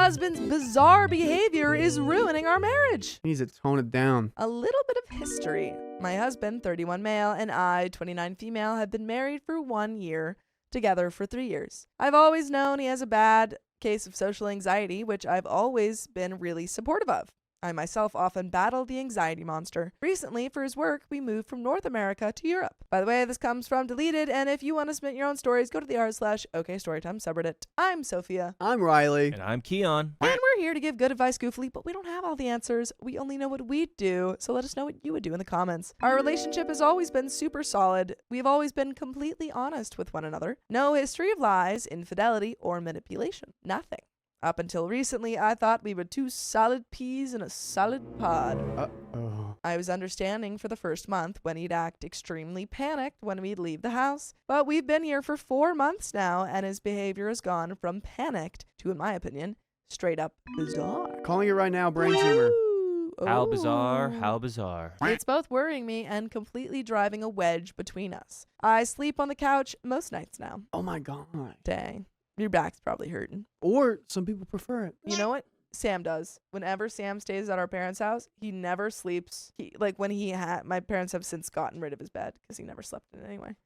husband's bizarre behavior is ruining our marriage. He needs to tone it down. A little bit of history. My husband, 31 male, and I, 29 female, have been married for 1 year, together for 3 years. I've always known he has a bad case of social anxiety, which I've always been really supportive of. I myself often battle the anxiety monster. Recently, for his work, we moved from North America to Europe. By the way, this comes from Deleted, and if you want to submit your own stories, go to the r/OKstorytime subreddit. I'm Sophia. I'm Riley. And I'm Keon. And we're here to give good advice goofily, but we don't have all the answers. We only know what we'd do, so let us know what you would do in the comments. Our relationship has always been super solid. We've always been completely honest with one another. No history of lies, infidelity, or manipulation. Nothing. Up until recently, I thought we were 2 solid peas in a solid pod. Uh-oh. I was understanding for the first month when he'd act extremely panicked when we'd leave the house. But we've been here for 4 months now, and his behavior has gone from panicked to, in my opinion, straight up bizarre. Calling it right now, brain tumor. Ooh. How bizarre, Ooh. how bizarre. It's both worrying me and completely driving a wedge between us. I sleep on the couch most nights now. Oh my God. Dang. Your back's probably hurting. Or some people prefer it. You know what? Sam does. Whenever Sam stays at our parents' house, he never sleeps. My parents have since gotten rid of his bed because he never slept in it anyway.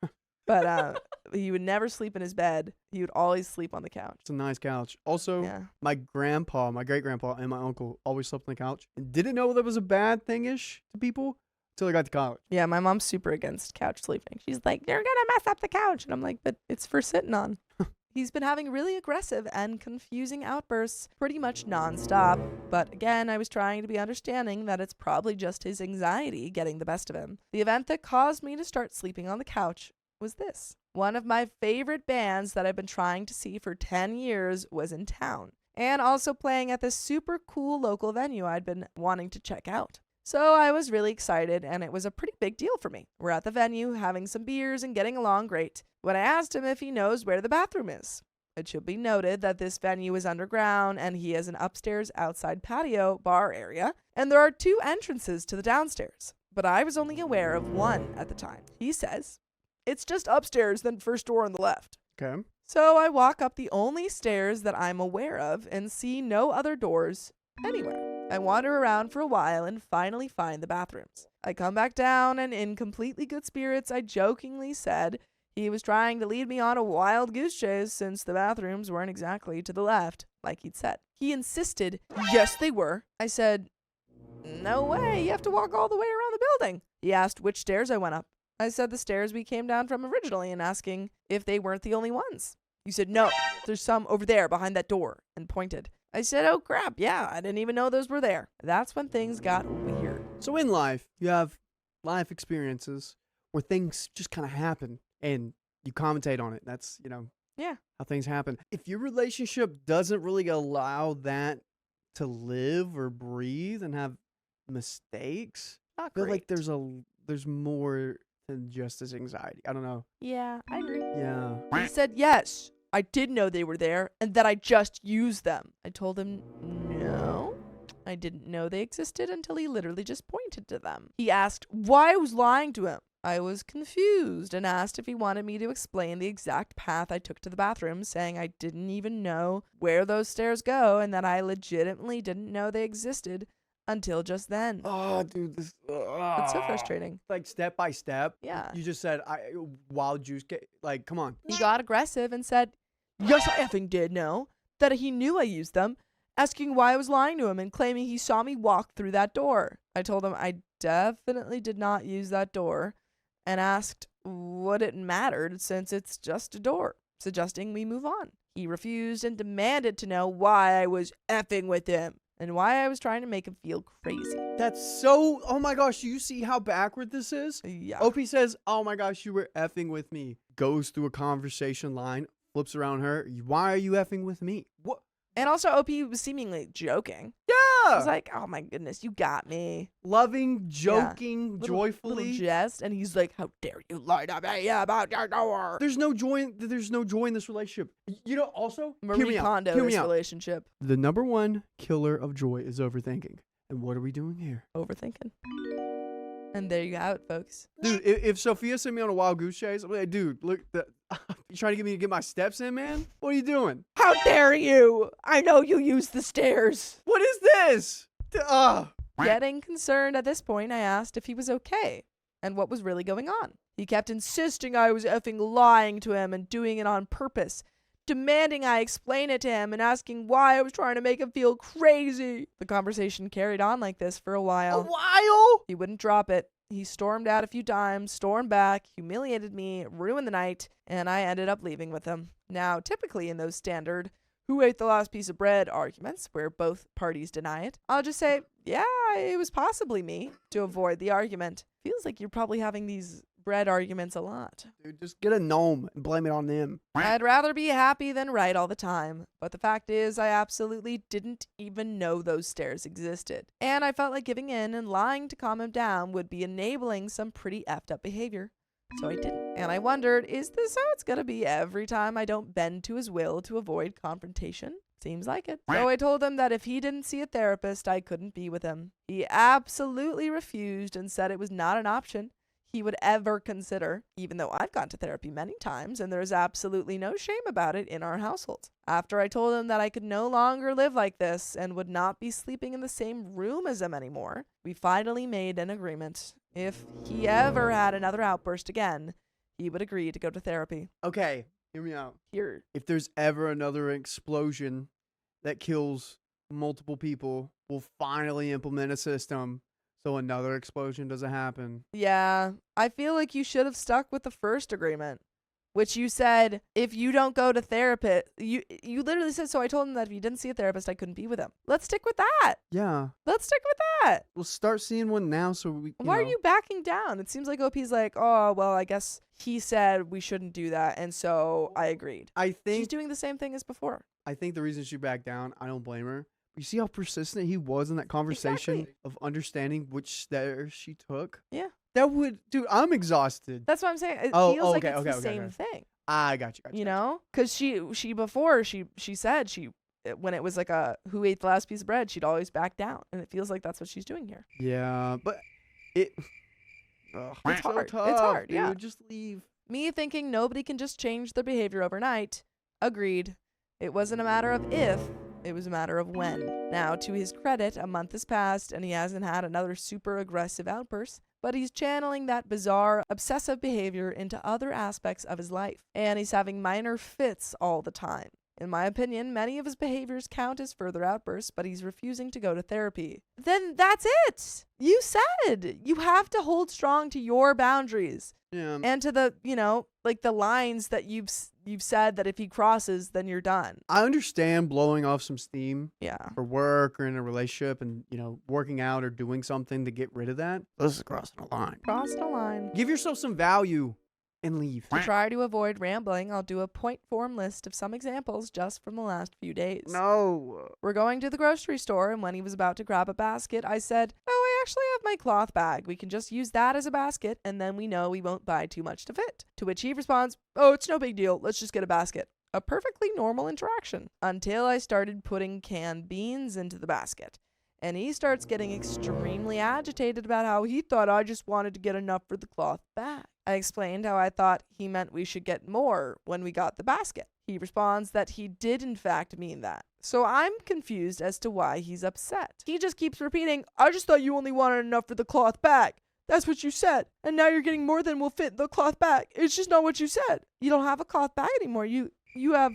But he would never sleep in his bed. He would always sleep on the couch. It's a nice couch. Also, Yeah. my grandpa, my great-grandpa, and my uncle always slept on the couch and didn't know that was a bad thing-ish to people until I got to college. Yeah, my mom's super against couch sleeping. She's like, you're going to mess up the couch. And I'm like, but it's for sitting on. He's been having really aggressive and confusing outbursts pretty much nonstop. But again, I was trying to be understanding that it's probably just his anxiety getting the best of him. The event that caused me to start sleeping on the couch was this. One of my favorite bands that I've been trying to see for 10 years was in town, and also playing at this super cool local venue I'd been wanting to check out. So I was really excited, and it was a pretty big deal for me. We're at the venue, having some beers and getting along great, when I asked him if he knows where the bathroom is. It should be noted that this venue is underground, and he has an upstairs outside patio bar area, and there are 2 entrances to the downstairs. But I was only aware of one at the time. He says, it's just upstairs, then first door on the left. Okay. So I walk up the only stairs that I'm aware of and see no other doors anywhere. I wander around for a while and finally find the bathrooms. I come back down, and in completely good spirits, I jokingly said he was trying to lead me on a wild goose chase since the bathrooms weren't exactly to the left, like he'd said. He insisted, yes, they were. I said, no way, you have to walk all the way around the building. He asked which stairs I went up. I said the stairs we came down from originally and asking if they weren't the only ones. He said, no, there's some over there behind that door, and pointed. I said, oh crap, yeah, I didn't even know those were there. That's when things got weird. So in life, you have life experiences where things just kind of happen and you commentate on it. That's, Yeah. how things happen. If your relationship doesn't really allow that to live or breathe and have mistakes, Not I feel like great. there's more than just this anxiety. I don't know. Yeah, I agree. Yeah. He said, yes, I did know they were there and that I just used them. I told him, no, I didn't know they existed until he literally just pointed to them. He asked why I was lying to him. I was confused and asked if he wanted me to explain the exact path I took to the bathroom, saying I didn't even know where those stairs go and that I legitimately didn't know they existed until just then. Oh, dude, this. It's so frustrating. Like step by step. Yeah. You just said wild juice. Like, come on. He got aggressive and said, yes, I effing did know that he knew I used them, asking why I was lying to him and claiming he saw me walk through that door. I told him I definitely did not use that door and asked what it mattered since it's just a door, suggesting we move on. He refused and demanded to know why I was effing with him and why I was trying to make him feel crazy. That's so. Oh my gosh, do you see how backward this is? Yeah. OP says, oh my gosh, you were effing with me. Goes through a conversation line, flips around her. Why are you effing with me? What? And also, OP was seemingly joking. I Yeah. was like, oh my goodness, you got me. Loving, joking, Little joyfully. jest, and he's like, how dare you lie to me about your door. There's no joy. There's no joy in this relationship. Also, hear Marie me out. Kondo Hear me this out. relationship. The number one killer of joy is overthinking. And what are we doing here? Overthinking. And there you have it, folks. Dude, if Sophia sent me on a wild goose chase, I'm like, dude, look, You trying to get me to get my steps in, man? What are you doing? How dare you? I know you use the stairs. What is this? Getting concerned at this point, I asked if he was okay and what was really going on. He kept insisting I was effing lying to him and doing it on purpose, demanding I explain it to him and asking why I was trying to make him feel crazy. The conversation carried on like this for a while. He wouldn't drop it. He stormed out a few times, stormed back, humiliated me, ruined the night, and I ended up leaving with him. Now, typically in those standard who ate the last piece of bread arguments where both parties deny it, I'll just say, yeah, it was possibly me, to avoid the argument. Feels like you're probably having these bread arguments a lot. Dude, just get a gnome and blame it on them. I'd rather be happy than right all the time, but the fact is I absolutely didn't even know those stairs existed. And I felt like giving in and lying to calm him down would be enabling some pretty effed up behavior. So I didn't. And I wondered, is this how it's gonna be every time I don't bend to his will to avoid confrontation? Seems like it. So I told him that if he didn't see a therapist, I couldn't be with him. He absolutely refused and said it was not an option he would ever consider, even though I've gone to therapy many times and there's absolutely no shame about it in our household. After I told him that I could no longer live like this and would not be sleeping in the same room as him anymore, we finally made an agreement. If he ever had another outburst again, he would agree to go to therapy. Okay, hear me out. Here. If there's ever another explosion that kills multiple people, we'll finally implement a system so another explosion doesn't happen. Yeah, I feel like you should have stuck with the first agreement, which you said, if you don't go to therapist, you literally said, so I told him that if he didn't see a therapist, I couldn't be with him. Let's stick with that. Yeah. Let's stick with that. We'll start seeing one now so we Why are you backing down? It seems like OP's like, oh, well, I guess he said we shouldn't do that, and so I agreed. She's doing the same thing as before. I think the reason she backed down, I don't blame her. You see how persistent he was in that conversation of understanding which stairs she took? Yeah. That would, dude, I'm exhausted. That's what I'm saying. It feels like it's the same okay. thing. I got you. You know? Because she before, she said when it was like a who ate the last piece of bread, she'd always back down. And it feels like that's what she's doing here. Yeah, but it's hard. So tough, it's hard, dude. yeah. Just leave. Me thinking nobody can just change their behavior overnight. Agreed. It wasn't a matter of if, it was a matter of when. Now, to his credit, a month has passed and he hasn't had another super aggressive outburst, but he's channeling that bizarre, obsessive behavior into other aspects of his life. And he's having minor fits all the time. In my opinion, many of his behaviors count as further outbursts, but he's refusing to go to therapy. Then that's it. You said you have to hold strong to your boundaries. Yeah. And to the, like the lines that you've said that if he crosses, then you're done. I understand blowing off some steam. Yeah. For work or in a relationship and, working out or doing something to get rid of that. This is crossing a line. Crossed a line. Give yourself some value and leave. To try to avoid rambling, I'll do a point form list of some examples just from the last few days. No. We're going to the grocery store, and when he was about to grab a basket, I said, oh, I actually have my cloth bag. We can just use that as a basket, and then we know we won't buy too much to fit. To which he responds, oh, it's no big deal. Let's just get a basket. A perfectly normal interaction. Until I started putting canned beans into the basket. And he starts getting extremely agitated about how he thought I just wanted to get enough for the cloth bag. I explained how I thought he meant we should get more when we got the basket. He responds that he did in fact mean that. So I'm confused as to why he's upset. He just keeps repeating, I just thought you only wanted enough for the cloth bag. That's what you said. And now you're getting more than will fit the cloth bag. It's just not what you said. You don't have a cloth bag anymore. You have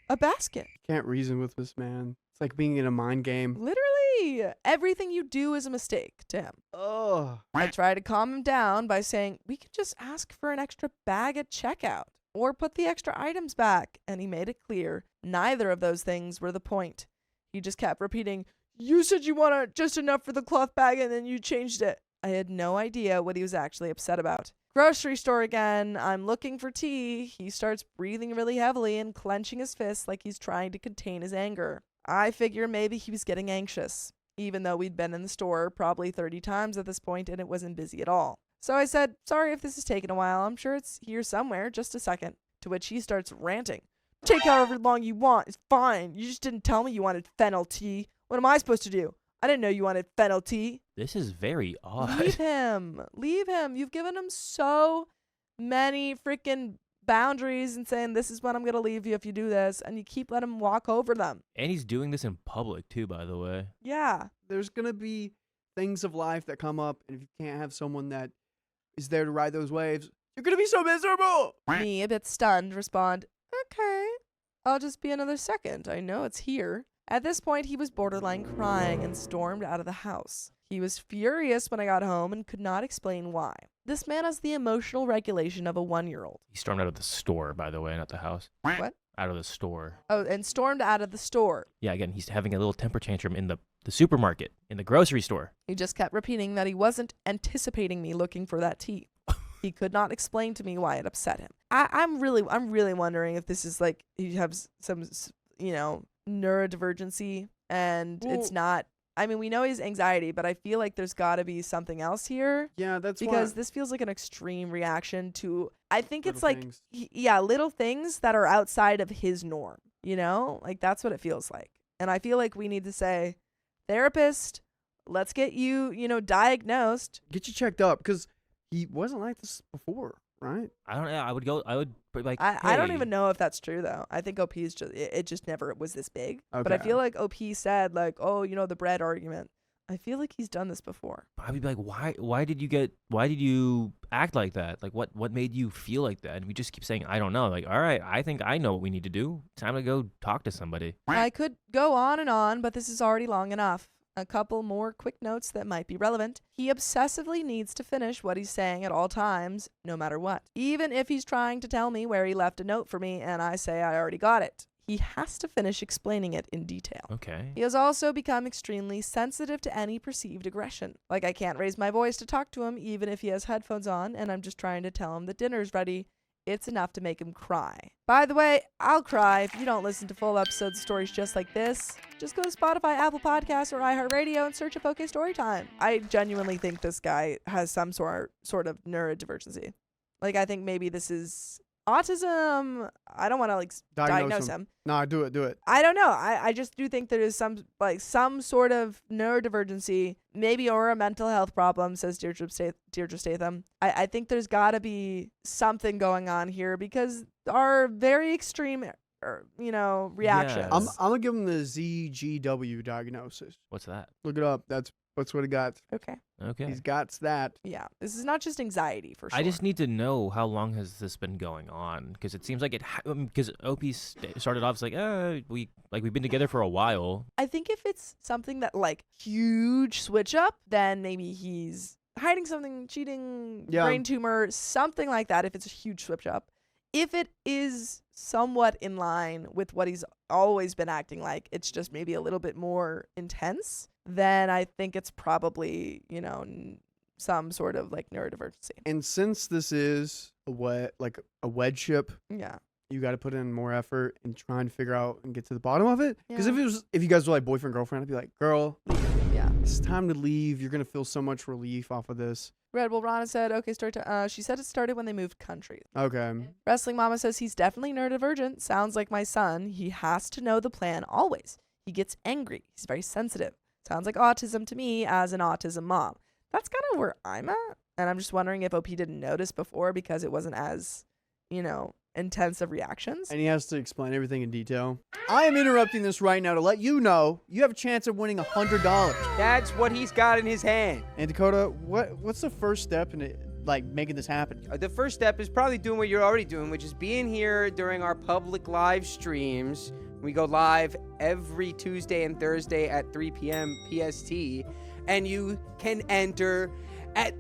a basket. Can't reason with this man. It's like being in a mind game. Literally, everything you do is a mistake to him. Oh. I try to calm him down by saying, we could just ask for an extra bag at checkout or put the extra items back. And he made it clear neither of those things were the point. He just kept repeating, you said you wanted just enough for the cloth bag and then you changed it. I had no idea what he was actually upset about. Grocery store again. I'm looking for tea. He starts breathing really heavily and clenching his fists like he's trying to contain his anger. I figure maybe he was getting anxious, even though we'd been in the store probably 30 times at this point and it wasn't busy at all. So I said, sorry if this is taking a while. I'm sure it's here somewhere. Just a second. To which he starts ranting. Take however long you want. It's fine. You just didn't tell me you wanted fennel tea. What am I supposed to do? I didn't know you wanted fennel tea. This is very odd. Leave him. Leave him. You've given him so many freaking boundaries and saying, this is when I'm going to leave you if you do this, and you keep letting him walk over them. And he's doing this in public, too, by the way. Yeah. There's going to be things of life that come up, and if you can't have someone that is there to ride those waves, you're going to be so miserable. Me, a bit stunned, respond, okay, I'll just be another second. I know it's here. At this point, he was borderline crying and stormed out of the house. He was furious when I got home and could not explain why. This man has the emotional regulation of a 1-year-old. He stormed out of the store, by the way, not the house. What? Out of the store. Oh, and stormed out of the store. Yeah, again, he's having a little temper tantrum in the supermarket, in the grocery store. He just kept repeating that he wasn't anticipating me looking for that tea. He could not explain to me why it upset him. I'm really wondering if this is like he has some, neurodivergency, and it's not. I mean, we know he's anxiety, but I feel like there's got to be something else here. Yeah, that's because this feels like an extreme reaction to. I think it's like, things. Little things that are outside of his norm. Like that's what it feels like, and I feel like we need to say, therapist, let's get you, diagnosed. Get you checked up, because he wasn't like this before, right? I don't know. I would like. I don't hey. even know if that's true though. I think OP is just it just never was this big. Okay. But I feel like OP said like, oh, the bread argument. I feel like he's done this before. I would be like, why did you act like that? Like what made you feel like that? And we just keep saying, I don't know. Like, all right, I think I know what we need to do. Time to go talk to somebody. I could go on and on, but this is already long enough. A couple more quick notes that might be relevant. He obsessively needs to finish what he's saying at all times, no matter what. Even if he's trying to tell me where he left a note for me and I say I already got it. He has to finish explaining it in detail. Okay. He has also become extremely sensitive to any perceived aggression. Like I can't raise my voice to talk to him even if he has headphones on and I'm just trying to tell him that dinner's ready. It's enough to make him cry. By the way, I'll cry if you don't listen to full episodes of stories just like this. Just go to Spotify, Apple Podcasts, or iHeartRadio and search up Storytime. I genuinely think this guy has some sort of neurodivergency. Like, I think maybe this is autism. I don't want to diagnose him. No, do it. I don't know. I just do think there is some sort of neurodivergency, maybe, or a mental health problem, says Deirdre Statham. I think there's got to be something going on here because our very extreme, reactions. I'm gonna give him the ZGW diagnosis. What's that? Look it up. That's what he got. Okay. He's got that. Yeah. This is not just anxiety, for sure. I just need to know how long has this been going on, because it seems like because OP started off as we've been together for a while. I think if it's something that huge switch up, then maybe he's hiding something, cheating, brain tumor, something like that. If it's a huge switch up, if it is somewhat in line with what he's always been acting like, it's just maybe a little bit more intense, then I think it's probably, some sort of neurodivergency. And since this is a wedship, Yeah. you got to put in more effort in trying to figure out and get to the bottom of it. Because Yeah. if you guys were boyfriend girlfriend, I'd be like, girl, Yeah. it's time to leave. You're gonna feel so much relief off of this. Red Bull Rana said, okay, she said it started when they moved countries. Okay. Wrestling Mama says he's definitely neurodivergent. Sounds like my son. He has to know the plan always. He gets angry. He's very sensitive. Sounds like autism to me as an autism mom. That's kind of where I'm at. And I'm just wondering if OP didn't notice before because it wasn't as, intensive reactions. And he has to explain everything in detail. I am interrupting this right now to let you know you have a chance of winning $100. That's what he's got in his hand. And Dakota, what's the first step in it, making this happen? The first step is probably doing what you're already doing, which is being here during our public live streams. We go live every Tuesday and Thursday at 3 p.m. PST, and you can enter at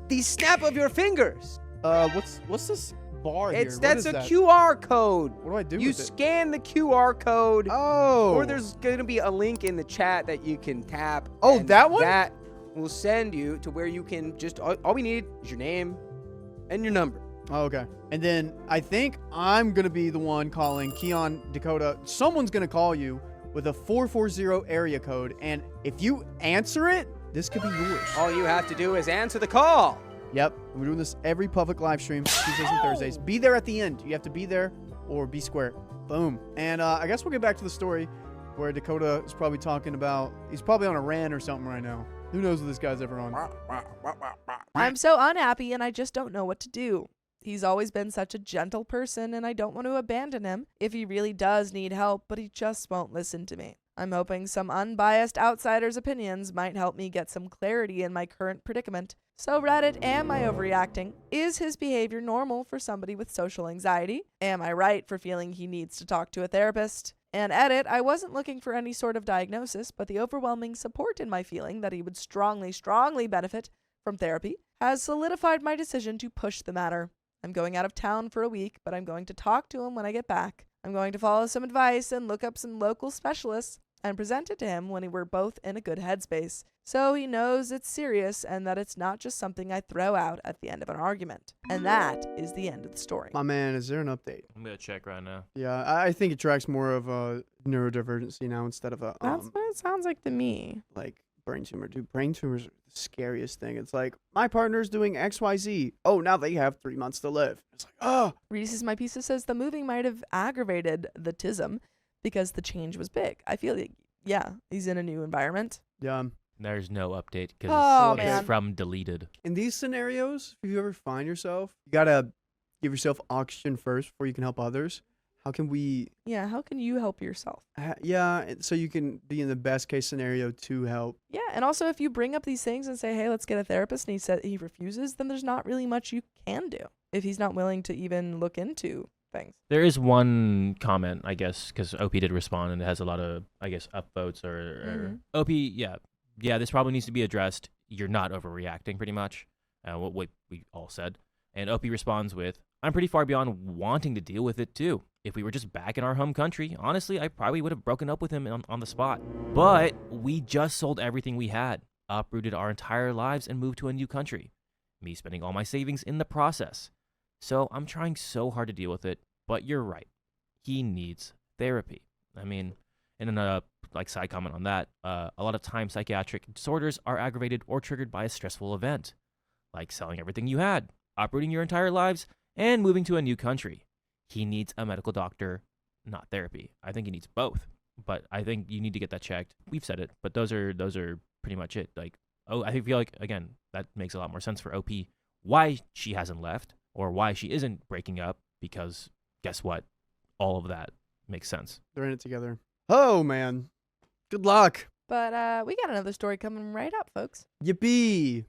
the snap of your fingers. What's this bar here? That's a QR code. What do I do You with it? scan the QR code. Oh. Or there's going to be a link in the chat that you can tap. Oh, and that one? That will send you to where you can just, all we need is your name and your number. Oh, okay. And then I think I'm going to be the one calling Keon, Dakota. Someone's going to call you with a 440 area code. And if you answer it, this could be yours. All you have to do is answer the call. Yep. We're doing this every public live stream, Tuesdays and Thursdays. Be there at the end. You have to be there or be square. Boom. And I guess we'll get back to the story where Dakota is probably talking about, he's probably on a rant or something right now. Who knows what this guy's ever on? I'm so unhappy and I just don't know what to do. He's always been such a gentle person, and I don't want to abandon him if he really does need help, but he just won't listen to me. I'm hoping some unbiased outsider's opinions might help me get some clarity in my current predicament. So Reddit, am I overreacting? Is his behavior normal for somebody with social anxiety? Am I right for feeling he needs to talk to a therapist? And edit, I wasn't looking for any sort of diagnosis, but the overwhelming support in my feeling that he would strongly benefit from therapy has solidified my decision to push the matter. I'm going out of town for a week, but I'm going to talk to him when I get back. I'm going to follow some advice and look up some local specialists and present it to him when we're both in a good headspace, so he knows it's serious and that it's not just something I throw out at the end of an argument. And that is the end of the story. My man, is there an update? I'm gonna check right now. Yeah, I think it tracks more of a neurodivergency now instead of a That's what it sounds like to me. like brain tumor. Dude, brain tumors are the scariest thing. It's like, my partner's doing XYZ. Oh, now they have 3 months to live. It's like, oh. Reese's My Pizza says the moving might have aggravated the tism because the change was big. I feel like, yeah, he's in a new environment. Yeah. There's no update because Oh, it's man. from deleted. In these scenarios, if you ever find yourself, you gotta give yourself oxygen first before you can help others. How can we, Yeah, how can you help yourself? so you can be in the best case scenario to help. Yeah, and also if you bring up these things and say, hey, let's get a therapist, and he refuses, then there's not really much you can do if he's not willing to even look into things. There is one comment, I guess, because OP did respond and it has a lot of, I guess, upvotes or OP. Yeah, this probably needs to be addressed. You're not overreacting, pretty much. What we all said. And OP responds with, I'm pretty far beyond wanting to deal with it too. If we were just back in our home country, honestly, I probably would have broken up with him on the spot. But we just sold everything we had, uprooted our entire lives, and moved to a new country. Me spending all my savings in the process. So I'm trying so hard to deal with it, but you're right. He needs therapy. I mean, and then side comment on that, a lot of times psychiatric disorders are aggravated or triggered by a stressful event, like selling everything you had, uprooting your entire lives, and moving to a new country. He needs a medical doctor, not therapy. I think he needs both, but I think you need to get that checked. We've said it, but those are pretty much it. Like, I feel like, again, that makes a lot more sense for OP, why she hasn't left or why she isn't breaking up, because guess what? All of that makes sense. They're in it together. Oh, man. Good luck. But we got another story coming right up, folks. Yippee.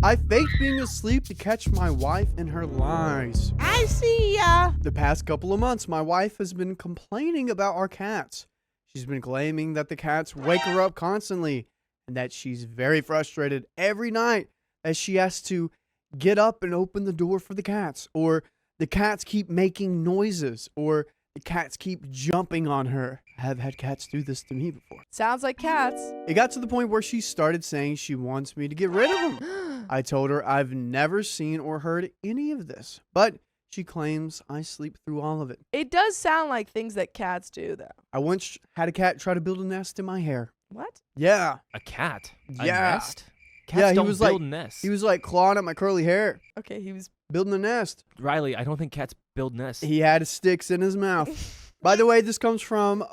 I faked being asleep to catch my wife in her lies. I see ya. The past couple of months, my wife has been complaining about our cats. She's been claiming that the cats wake her up constantly and that she's very frustrated every night as she has to get up and open the door for the cats, or the cats keep making noises, or the cats keep jumping on her. I have had cats do this to me before. Sounds like cats. It got to the point where she started saying she wants me to get rid of them. I told her I've never seen or heard any of this, but she claims I sleep through all of it. It does sound like things that cats do, though. I once had a cat try to build a nest in my hair. What? Yeah. A cat? A Yeah. nest? Cats Yeah, he don't was build like- nests. He was like clawing at my curly hair, Okay, he was... building a nest. Riley, I don't think cats build nests. He had sticks in his mouth. By the way, this comes from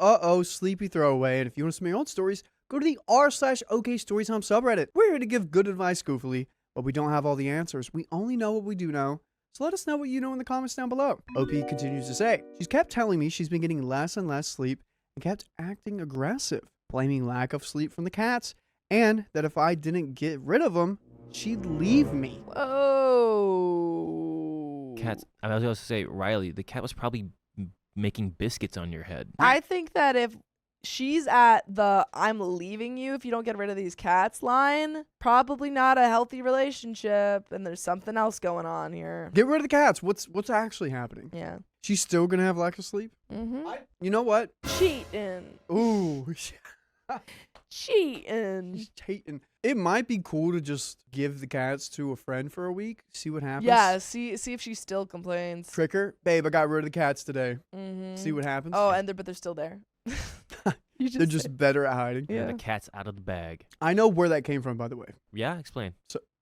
Sleepy Throwaway. And if you want to submit your own stories, go to the r/OKstorytime subreddit. We're here to give good advice goofily, but we don't have all the answers. We only know what we do know. So let us know what you know in the comments down below. OP continues to say, she's kept telling me she's been getting less and less sleep and kept acting aggressive, blaming lack of sleep from the cats, and that if I didn't get rid of them, she'd leave me. Whoa. Cats. I was going to say, Riley, the cat was probably making biscuits on your head. I think that if she's at the I'm leaving you if you don't get rid of these cats line, probably not a healthy relationship, and there's something else going on here. Get rid of the cats. What's actually happening? Yeah. She's still gonna have lack of sleep? Mm-hmm. You know what? Cheating. Ooh. Cheating. She's hating. It might be cool to just give the cats to a friend for a week, see what happens. Yeah, see if she still complains. Trick her. Babe, I got rid of the cats today. Mm-hmm. See what happens. Oh, but they're still there. You They're just better at hiding. Yeah. And the cat's out of the bag. I know where that came from, by the way. Yeah, explain.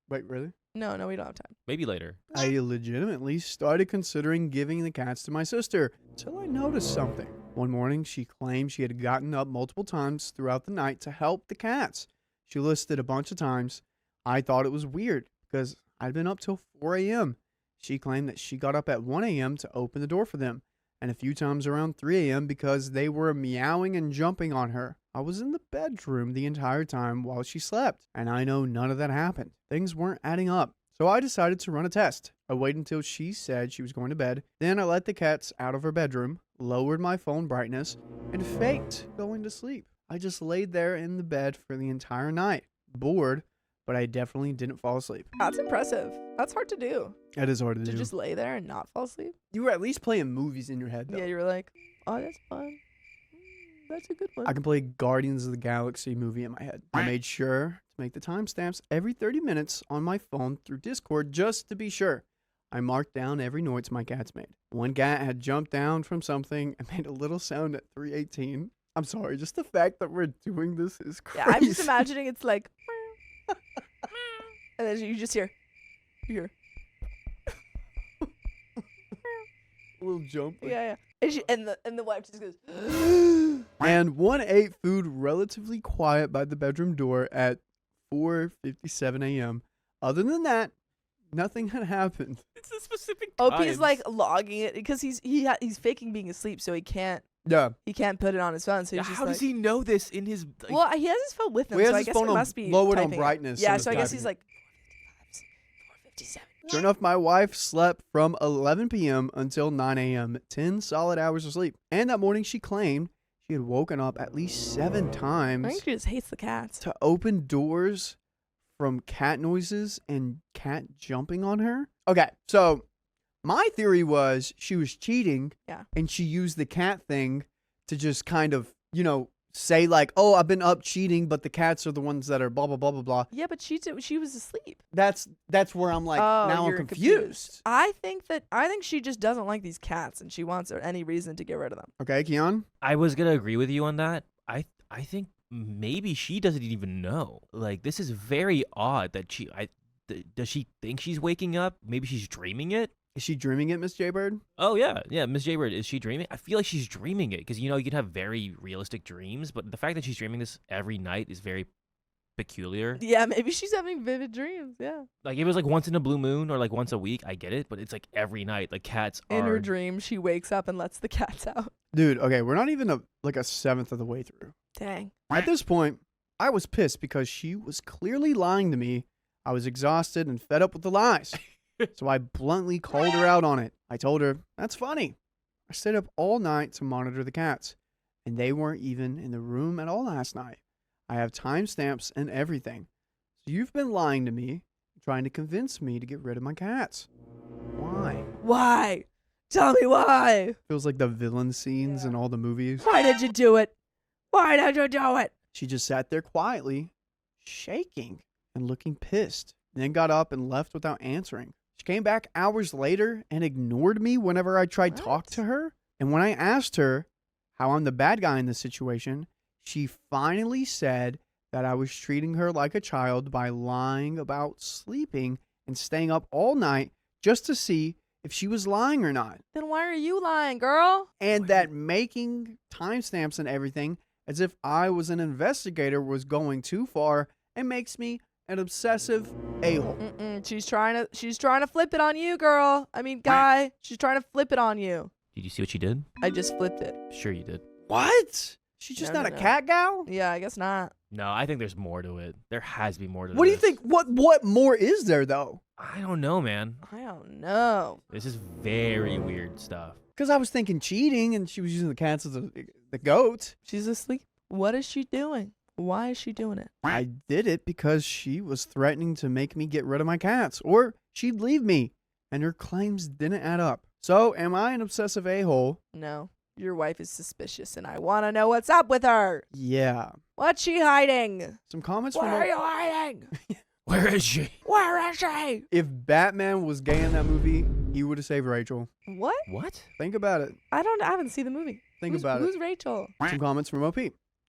Wait, really? No, we don't have time. Maybe later. I legitimately started considering giving the cats to my sister until I noticed something. One morning, she claimed she had gotten up multiple times throughout the night to help the cats. She listed a bunch of times. I thought it was weird because I'd been up till 4 a.m. She claimed that she got up at 1 a.m. to open the door for them, and a few times around 3 a.m. because they were meowing and jumping on her. I was in the bedroom the entire time while she slept, and I know none of that happened. Things weren't adding up, so I decided to run a test. I waited until she said she was going to bed, then I let the cats out of her bedroom, lowered my phone brightness, and faked going to sleep. I just laid there in the bed for the entire night, bored, but I definitely didn't fall asleep. That's impressive. That's hard to do. That is hard to To do. just lay there and not fall asleep. You were at least playing movies in your head, though. Yeah, you were like, oh, that's fun. That's a good one. I can play Guardians of the Galaxy movie in my head. I made sure to make the timestamps every 30 minutes on my phone through Discord just to be sure. I marked down every noise my cats made. One cat had jumped down from something and made a little sound at 3:18. I'm sorry, just the fact that we're doing this is crazy. Yeah, I'm just imagining it's like, and then you just hear, you hear, A little jump. yeah. And the wife just goes, And one ate food relatively quiet by the bedroom door at 4:57 a.m. Other than that, nothing had happened. It's a specific OP is like logging it because he's faking being asleep, so he can't Yeah. put it on his phone. So he's just How like, does he know this in his? well, he has his phone with him, Well, he so has I his guess phone it on must be lowered on typing it. brightness Yeah, and so I it's guess he's typing like 4:57. Sure enough, my wife slept from 11 p.m. until 9 a.m., 10 solid hours of sleep. And that morning, she claimed she had woken up at least 7 I times think she just hates the cats. to open doors from cat noises and cat jumping on her. Okay, so my theory was she was cheating. Yeah. And she used the cat thing to just kind of, say like, oh, I've been up cheating, but the cats are the ones that are blah, blah, blah, blah, blah. Yeah, but she was asleep. That's where I'm like, Oh, now I'm you're confused. I think she just doesn't like these cats, and she wants any reason to get rid of them. Okay, Keon? I was gonna agree with you on that. I think maybe she doesn't even know. Like, this is very odd that does she think she's waking up? Maybe she's dreaming it. Is she dreaming it, Miss Jaybird? Oh yeah, Miss Jaybird, is she dreaming? I feel like she's dreaming it because you can have very realistic dreams, but the fact that she's dreaming this every night is very peculiar. Yeah, maybe she's having vivid dreams. Yeah. Like, it was like once in a blue moon or like once a week, I get it, but it's like every night. Like, cats In are. her dream, she wakes up and lets the cats out. Dude, okay, we're not even a seventh of the way through. Dang. At this point, I was pissed because she was clearly lying to me. I was exhausted and fed up with the lies. So I bluntly called her out on it. I told her, that's funny. I stayed up all night to monitor the cats, and they weren't even in the room at all last night. I have timestamps and everything. So you've been lying to me, trying to convince me to get rid of my cats. Why? Why? Tell me why. Feels like the villain scenes in all the movies. Why did you do it? Why did you do it? She just sat there quietly, shaking and looking pissed, then got up and left without answering. She came back hours later and ignored me whenever I tried to talk to her. And when I asked her how I'm the bad guy in this situation, she finally said that I was treating her like a child by lying about sleeping and staying up all night just to see if she was lying or not. Then why are you lying, girl? And that making timestamps and everything as if I was an investigator was going too far and makes me an obsessive a-hole. She's trying to flip it on you, girl. I mean, guy. She's trying to flip it on you. Did you see what she did? I just flipped it. Sure you did. What? She's just No, not no, a no. cat gal? Yeah, I guess not. No, I think there's more to it. There has to be more to What do you this. think? What more is there, though? I don't know, man. I don't know. This is very weird stuff. Because I was thinking cheating, and she was using the cats as the goat. She's asleep. What is she doing? Why is she doing it? I did it because she was threatening to make me get rid of my cats, or she'd leave me, and her claims didn't add up. So, am I an obsessive a-hole? No. Your wife is suspicious, and I want to know what's up with her. Yeah. What's she hiding? Some comments Where from... are you hiding? Where is she? Where is she? If Batman was gay in that movie, he would have saved Rachel. What? What? Think about it. I haven't seen the movie. Think about Who's it. Rachel? Some comments from OP.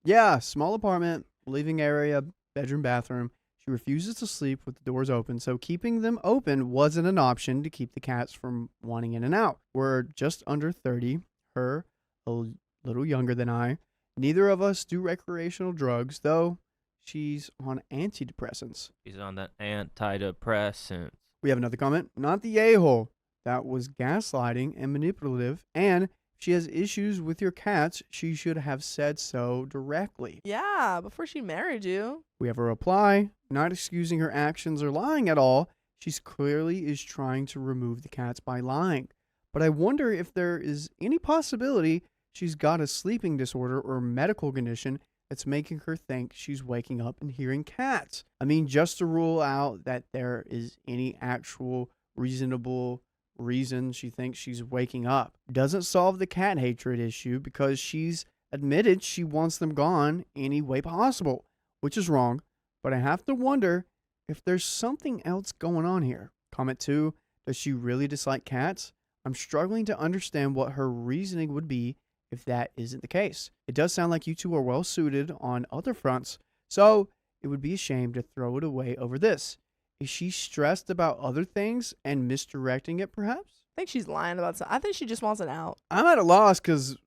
Yeah, small apartment, living area, bedroom, bathroom. She refuses to sleep with the doors open, so keeping them open wasn't an option to keep the cats from wanting in and out. We're just under 30, her a little younger than I. Neither of us do recreational drugs, though she's on antidepressants. She's on that antidepressant. We have another comment. Not the a-hole. that was gaslighting and manipulative, and if she has issues with your cats, she should have said so directly. Yeah, before she married you. We have a reply, not excusing her actions or lying at all. She's clearly is trying to remove the cats by lying. But I wonder if there is any possibility she's got a sleeping disorder or medical condition that's making her think she's waking up and hearing cats. I mean, just to rule out that there is any actual reasonable reason she thinks she's waking up doesn't solve the cat hatred issue, because she's admitted she wants them gone any way possible, which is wrong. But I have to wonder if there's something else going on here. Comment 2, does she really dislike cats? I'm struggling to understand what her reasoning would be if that isn't the case. It does sound like you two are well suited on other fronts, so it would be a shame to throw it away over this. Is she stressed about other things and misdirecting it, perhaps? I think she's lying about something. I think she just wants an out. I'm at a loss because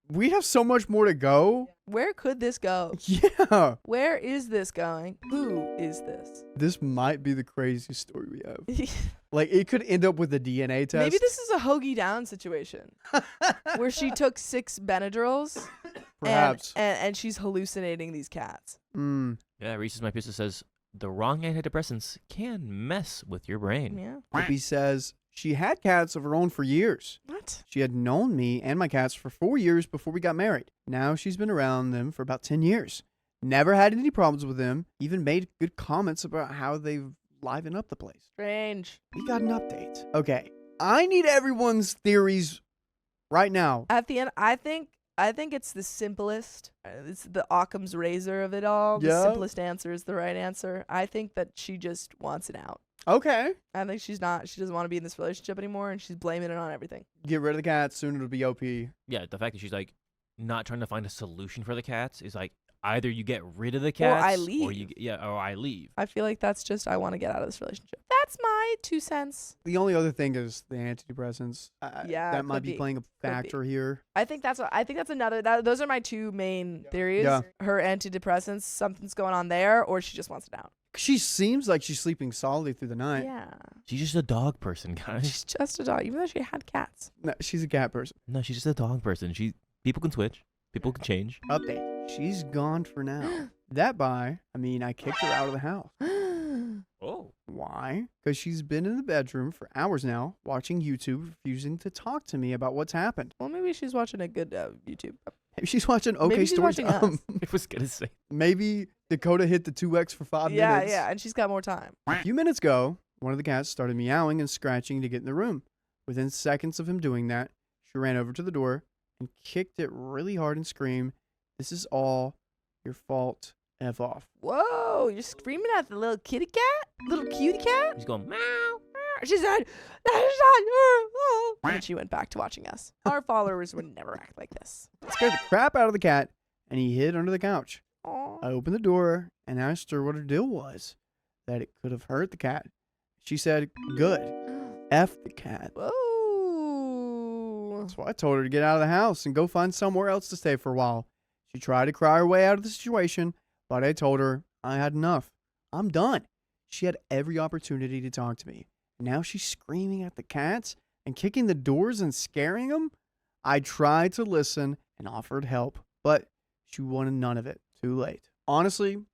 we have so much more to go. Where could this go? Yeah. Where is this going? Who is this? This might be the craziest story we have. Like, it could end up with a DNA test. Maybe this is a Hoagie Down situation where she took 6 Benadryls Perhaps. and she's hallucinating these cats. Yeah, Reese's My Pieces says the wrong antidepressants can mess with your brain. Yeah. Hippie says she had cats of her own for years. What? She had known me and my cats for 4 years before we got married. Now she's been around them for about 10 years. Never had any problems with them. Even made good comments about how they've livened up the place. Strange. We got an update. Okay. I need everyone's theories right now. At the end, I think it's the simplest. It's the Occam's razor of it all. The Yeah. simplest answer is the right answer. I think that she just wants it out. Okay. I think she doesn't want to be in this relationship anymore, and she's blaming it on everything. Get rid of the cats. Soon it'll be OP. Yeah, the fact that she's like not trying to find a solution for the cats is like either you get rid of the cats I leave. or I leave. I feel like that's just, I want to get out of this relationship. That's my 2 cents. The only other thing is the antidepressants. Yeah, that might could be be. playing a factor here. I think that's another. Those are my 2 main theories. Yeah. Her antidepressants, something's going on there, or she just wants it out. She seems like she's sleeping solidly through the night. Yeah. She's just a dog person, guys. She's just a dog, even though she had cats. No, she's a cat person. No, she's just a dog person. People can switch. People can change. Update. She's gone for now. I kicked her out of the house. Oh. Why? Because she's been in the bedroom for hours now, watching YouTube, refusing to talk to me about what's happened. Well, maybe she's watching a good YouTube. Maybe she's watching Maybe she's watching Storytime. us. I was gonna say. Maybe Dakota hit the 2x for 5 minutes. Yeah, and she's got more time. A few minutes ago, one of the cats started meowing and scratching to get in the room. Within seconds of him doing that, she ran over to the door and kicked it really hard and screamed, "This is all your fault. F off." Whoa, you're screaming at the little kitty cat? Little cutie cat? He's going meow. She said, "That is not your fault." And then she went back to watching us. Our followers would never act like this. It scared the crap out of the cat, and he hid under the couch. Aw. I opened the door and asked her what her deal was, that it could have hurt the cat. She said, "Good. F the cat." Whoa. So I told her to get out of the house and go find somewhere else to stay for a while. She tried to cry her way out of the situation, but I told her I had enough. I'm done. She had every opportunity to talk to me. Now she's screaming at the cats and kicking the doors and scaring them. I tried to listen and offered help, but she wanted none of it. Too late. Honestly,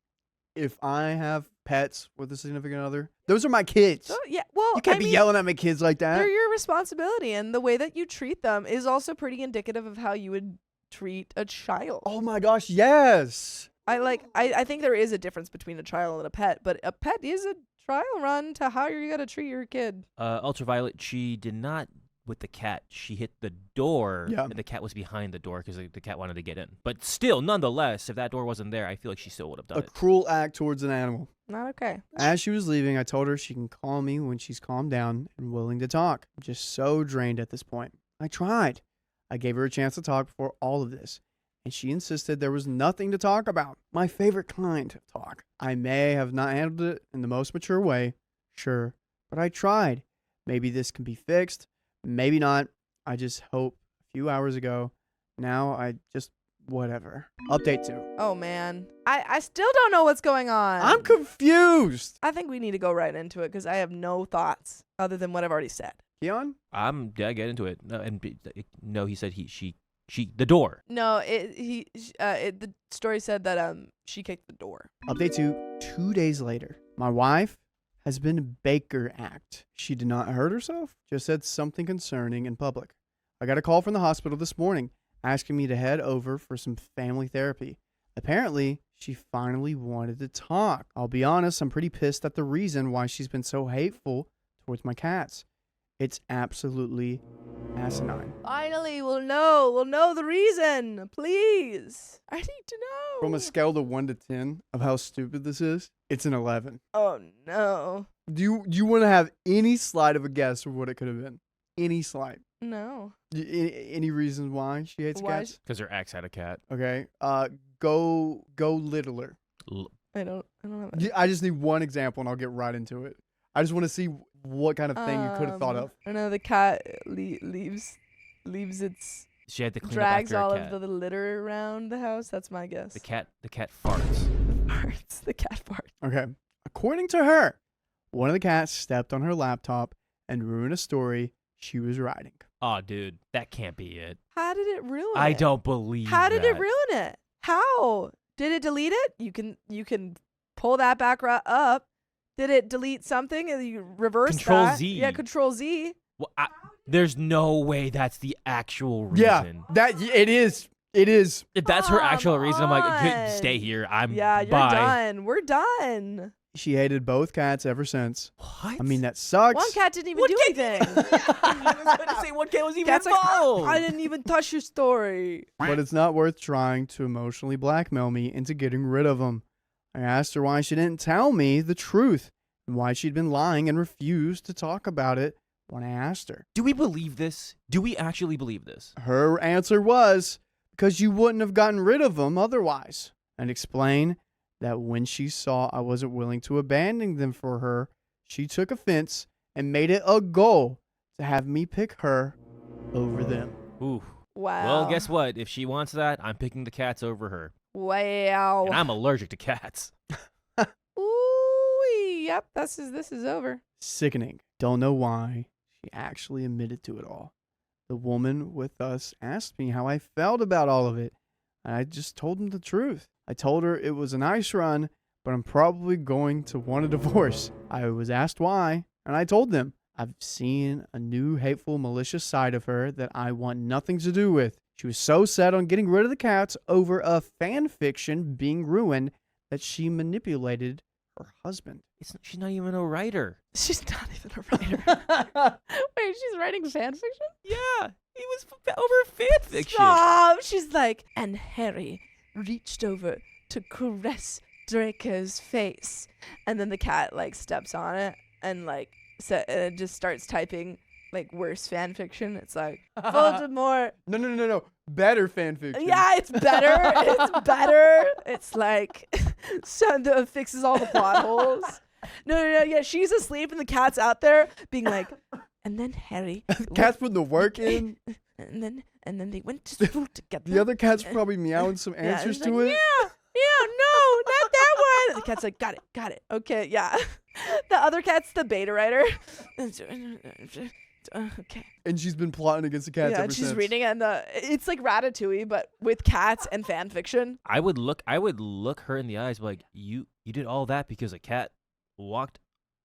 if I have pets with a significant other, those are my kids. So, yeah, well, You can't be yelling at my kids like that. They're your responsibility, and the way that you treat them is also pretty indicative of how you would treat a child. Oh my gosh, yes. I think there is a difference between a child and a pet, but a pet is a trial run to how you're gonna treat your kid. Ultraviolet, she did not with the cat. She hit the door, Yeah. and the cat was behind the door because the cat wanted to get in. But still, nonetheless, if that door wasn't there, I feel like she still would have done A it. cruel act towards an animal. Not okay. As she was leaving, I told her she can call me when she's calmed down and willing to talk. I'm just so drained at this point. I tried. I gave her a chance to talk before all of this, and she insisted there was nothing to talk about. My favorite kind of talk. I may have not handled it in the most mature way, sure, but I tried. Maybe this can be fixed. Maybe not. I just hope a few hours ago. Now I just whatever. Update 2. Oh man, I still don't know what's going on. I'm confused. I think we need to go right into it because I have no thoughts other than what I've already said. Keon? Yeah, get into it. No, he said she the door. No, the story said that she kicked the door. Update 2 days later. My wife has been Baker Act. She did not hurt herself, just said something concerning in public. I got a call from the hospital this morning asking me to head over for some family therapy. Apparently, she finally wanted to talk. I'll be honest, I'm pretty pissed at the reason why she's been so hateful towards my cats. It's absolutely asinine. Finally, we'll know the reason. Please. I need to know. From a scale of 1 to 10 of how stupid this is, it's an 11. Oh, no. Do you want to have any slight of a guess of what it could have been? Any slight? No. Any reasons why she hates Why cats? Because her ex had a cat. Okay. Go littler. I don't have Yeah, I just need one example and I'll get right into it. I just want to see what kind of thing you could have thought of. I know the cat leaves its She had to clean drags up all after her cat. of the litter around the house. That's my guess. The cat farts. Farts. The cat farts. Okay. According to her, one of the cats stepped on her laptop and ruined a story she was writing. Oh, dude, that can't be it. How did it ruin it? I don't believe How did it that. ruin it? How? Did it delete it? You can pull that back up. Did it delete something and you reverse Control that? Z. Yeah, Control Z. Well, there's no way that's the actual reason. Yeah, it is. It is. If that's her actual Come reason, I'm like, on. stay here. Yeah, you're bye. done. We're done. She hated both cats ever since. What? I mean, that sucks. One cat didn't even do anything. I was going to say one cat was even Cat's like, involved. I didn't even touch your story. But it's not worth trying to emotionally blackmail me into getting rid of him. I asked her why she didn't tell me the truth and why she'd been lying and refused to talk about it when I asked her. Do we believe this? Do we actually believe this? Her answer was, because you wouldn't have gotten rid of him otherwise, and explained that when she saw I wasn't willing to abandon them for her, she took offense and made it a goal to have me pick her over them. Ooh. Wow. Well, guess what? If she wants that, I'm picking the cats over her. Wow. And I'm allergic to cats. Ooh, yep. This is over. Sickening. Don't know why she actually admitted to it all. The woman with us asked me how I felt about all of it, and I just told him the truth. I told her it was a nice run, but I'm probably going to want a divorce. I was asked why, and I told them I've seen a new hateful, malicious side of her that I want nothing to do with. She was so set on getting rid of the cats over a fan fiction being ruined that she manipulated her husband. She's not even a writer. She's not even a writer. Wait, she's writing fan fiction? Yeah, he was over fan fiction. Stop. She's like, and Harry reached over to caress Draco's face, and then the cat like steps on it and like it just starts typing like worse fan fiction. It's like Voldemort. No. Better fan fiction. Yeah, it's better. It's better. It's like fixes all the plot holes. No. Yeah, she's asleep and the cat's out there being like, and then Harry. Cat's putting the work in. And then they went to school together. The other cat's probably meowing some answers he's to like, it. Yeah, no, not that one. The cat's like, got it. Okay, yeah. The other cat's the beta writer. Okay. And she's been plotting against the cats Yeah, ever and she's since. reading it, and it's like Ratatouille, but with cats and fan fiction. I would look her in the eyes like, you did all that because a cat walked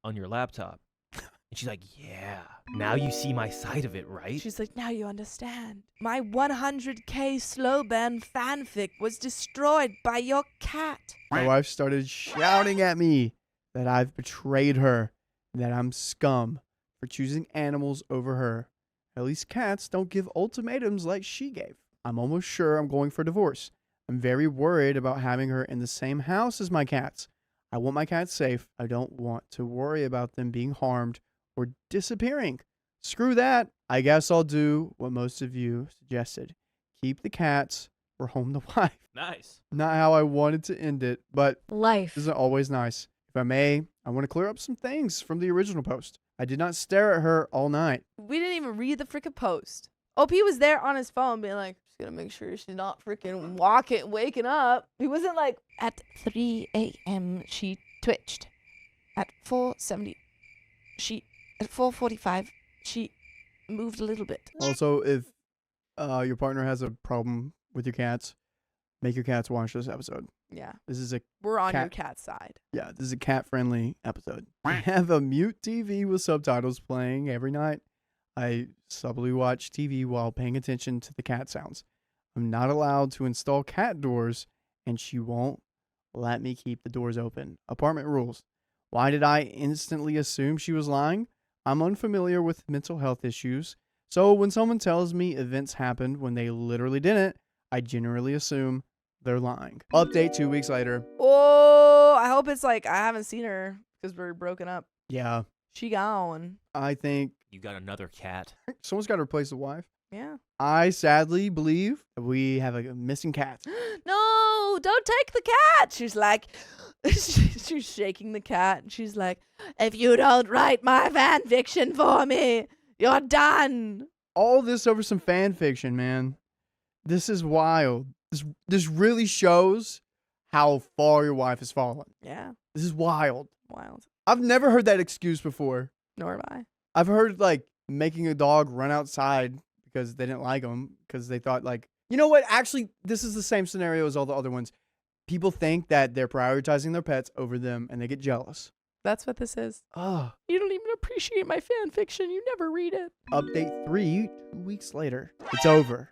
on your laptop. And she's like, yeah, now you see my side of it, right? She's like, now you understand. My 100K slow burn fanfic was destroyed by your cat. My wife started shouting at me that I've betrayed her, and that I'm scum for choosing animals over her. At least cats don't give ultimatums like she gave. I'm almost sure I'm going for divorce. I'm very worried about having her in the same house as my cats. I want my cats safe. I don't want to worry about them being harmed or disappearing. Screw that. I guess I'll do what most of you suggested. Keep the cats or home the wife. Nice. Not how I wanted to end it, but Life. isn't always nice. If I may, I want to clear up some things from the original post. I did not stare at her all night. We didn't even read the freaking post. OP was there on his phone being like, just gonna make sure she's not freaking waking up. He wasn't like, at 3 a.m. she twitched. At 4:70, at 4:45, she moved a little bit. Also, if your partner has a problem with your cats, make your cats watch this episode. Yeah. This is a We're on your cat- cat's side. Yeah, this is a cat-friendly episode. I have a mute TV with subtitles playing every night. I subtly watch TV while paying attention to the cat sounds. I'm not allowed to install cat doors, and she won't let me keep the doors open. Apartment rules. Why did I instantly assume she was lying? I'm unfamiliar with mental health issues, so when someone tells me events happened when they literally didn't, I generally assume they're lying. Update 2 weeks later. Oh, I hope it's like I haven't seen her because we're broken up. Yeah, She gone. I think You got another cat. someone's got to replace the wife. Yeah. I sadly believe that we have a missing cat. No, don't take the cat. She's like, she's shaking the cat. And she's like, if you don't write my fan fiction for me, you're done. All this over some fan fiction, man. This is wild. This really shows how far your wife has fallen. Yeah. This is wild. Wild. I've never heard that excuse before. Nor have I. I've heard like making a dog run outside because they didn't like him because they thought like, you know what? Actually, this is the same scenario as all the other ones. People think that they're prioritizing their pets over them and they get jealous. That's what this is. Oh. You don't even appreciate my fan fiction. You never read it. Update 3, 2 weeks later. It's over.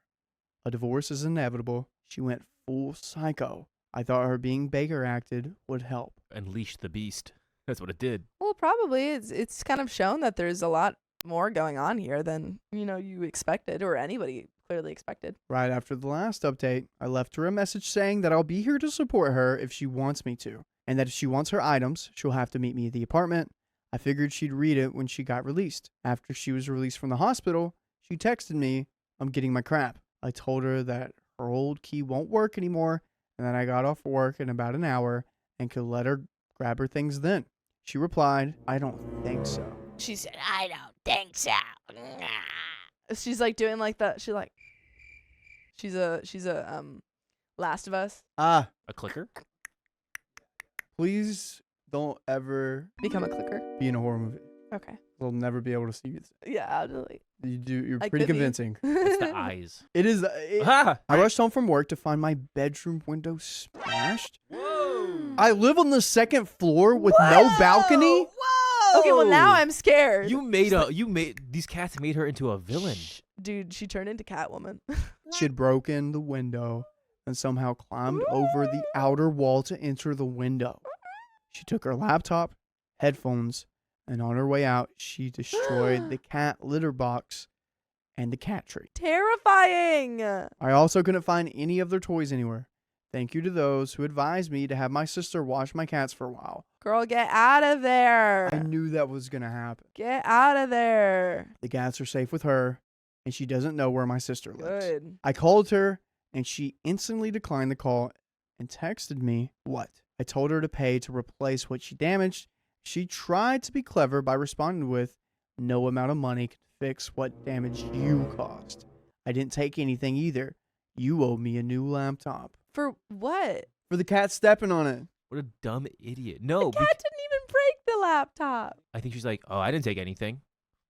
A divorce is inevitable. She went full psycho. I thought her being Baker acted would help. Unleash the beast. That's what it did. Well, probably it's kind of shown that there's a lot more going on here than, you expected or anybody clearly expected. Right after the last update, I left her a message saying that I'll be here to support her if she wants me to, and that if she wants her items, she'll have to meet me at the apartment. I figured she'd read it when she got released. After she was released from the hospital, she texted me, "I'm getting my crap." I told her that her old key won't work anymore and that I got off work in about an hour and could let her grab her things then. She replied, "I don't think so." She said, I don't think so. She's like doing like that. She's a Last of Us. Ah, A clicker? please don't ever Become a clicker. be in a horror movie. Okay. They'll never be able to see you. Yeah, absolutely. You're I pretty could be. convincing. It's the eyes. It is. Ah! I rushed home from work to find my bedroom window smashed. Whoa! I live on the second floor with no balcony. Whoa! Okay, well now I'm scared. These cats made her into a villain. Shh. Dude, she turned into Catwoman. She had broken the window and somehow climbed over the outer wall to enter the window. She took her laptop, headphones, and on her way out, she destroyed the cat litter box and the cat tree. Terrifying. I also couldn't find any of their toys anywhere. Thank you to those who advised me to have my sister watch my cats for a while. Girl, get out of there. I knew that was going to happen. Get out of there. The cats are safe with her, and she doesn't know where my sister lives. Good. I called her, and she instantly declined the call and texted me, "What?" I told her to pay to replace what she damaged. She tried to be clever by responding with, "No amount of money can fix what damage you caused. I didn't take anything either. You owe me a new laptop." For what? For the cat stepping on it. What a dumb idiot. No, The cat didn't even break the laptop. I think she's like, oh, I didn't take anything.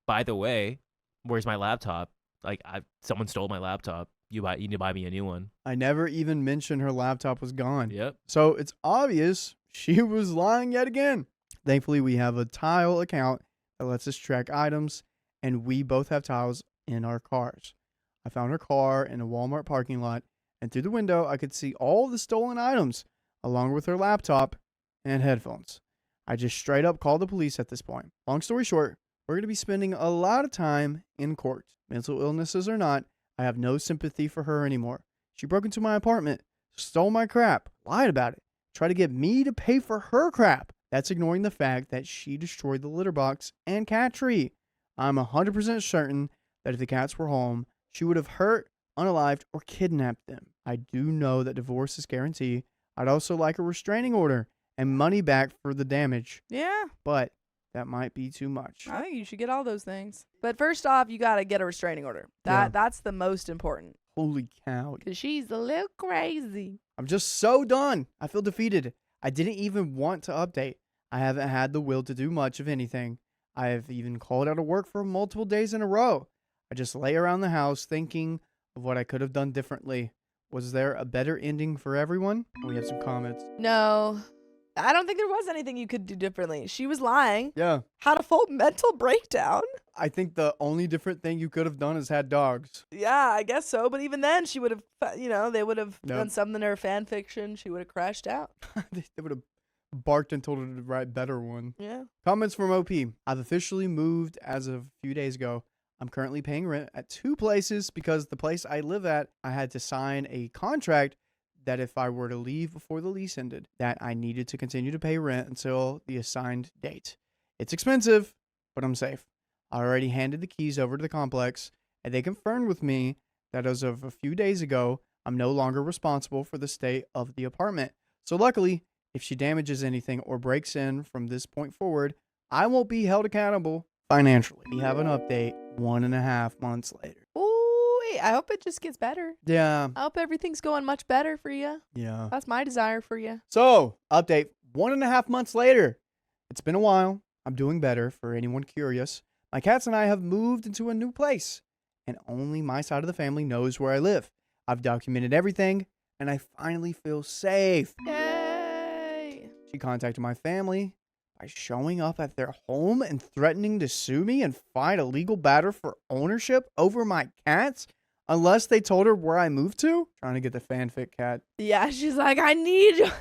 By the way, where's my laptop? Like, someone stole my laptop. You need to buy me a new one. I never even mentioned her laptop was gone. Yep. So it's obvious she was lying yet again. Thankfully, we have a tile account that lets us track items, and we both have tiles in our cars. I found her car in a Walmart parking lot, and through the window, I could see all the stolen items, along with her laptop and headphones. I just straight up called the police at this point. Long story short, we're going to be spending a lot of time in court. Mental illnesses or not, I have no sympathy for her anymore. She broke into my apartment, stole my crap, lied about it, tried to get me to pay for her crap. That's ignoring the fact that she destroyed the litter box and cat tree. I'm 100% certain that if the cats were home, she would have hurt, unalived, or kidnapped them. I do know that divorce is guaranteed. I'd also like a restraining order and money back for the damage, Yeah. but that might be too much. I think you should get all those things. But first off, you got to get a restraining order. That's the most important. Holy cow. Because she's a little crazy. I'm just so done. I feel defeated. I didn't even want to update. I haven't had the will to do much of anything. I have even called out of work for multiple days in a row. I just lay around the house thinking of what I could have done differently. Was there a better ending for everyone? We have some comments. No, I don't think there was anything you could do differently. She was lying. Yeah. Had a full mental breakdown. I think the only different thing you could have done is had dogs. Yeah, I guess so. But even then, she would have, they would have Yep. done something to her fan fiction. She would have crashed out. They would have barked and told her to write better one. Yeah. Comments from OP. I've officially moved as of a few days ago. I'm currently paying rent at 2 places because the place I live at, I had to sign a contract that if I were to leave before the lease ended, that I needed to continue to pay rent until the assigned date. It's expensive, but I'm safe. I already handed the keys over to the complex, and they confirmed with me that as of a few days ago, I'm no longer responsible for the state of the apartment. So luckily, if she damages anything or breaks in from this point forward, I won't be held accountable financially. We have an update 1.5 months later. Ooh, I hope it just gets better. Yeah. I hope everything's going much better for you. Yeah. That's my desire for you. So, update 1.5 months later. It's been a while. I'm doing better for anyone curious. My cats and I have moved into a new place, and only my side of the family knows where I live. I've documented everything, and I finally feel safe. Yay! She contacted my family by showing up at their home and threatening to sue me and fight a legal battle for ownership over my cats unless they told her where I moved to. Trying to get the fanfic cat. Yeah, she's like, I need you.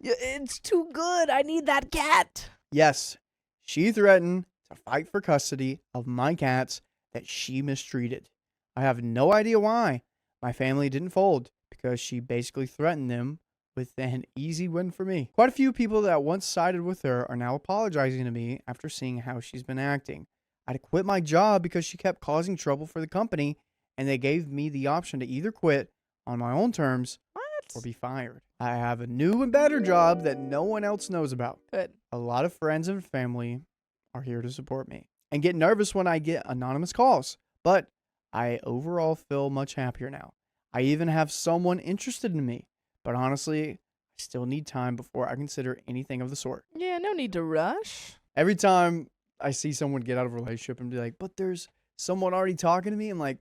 It's too good. I need that cat. Yes, she threatened to fight for custody of my cats that she mistreated. I have no idea why. My family didn't fold because she basically threatened them with an easy win for me. Quite a few people that once sided with her are now apologizing to me after seeing how she's been acting. I had to quit my job because she kept causing trouble for the company, and they gave me the option to either quit on my own terms or be fired. I have a new and better job that no one else knows about. Good. A lot of friends and family are here to support me and get nervous when I get anonymous calls, but I overall feel much happier now. I even have someone interested in me, but honestly, I still need time before I consider anything of the sort. Yeah, no need to rush. Every time I see someone get out of a relationship and be like, but there's someone already talking to me, I'm like,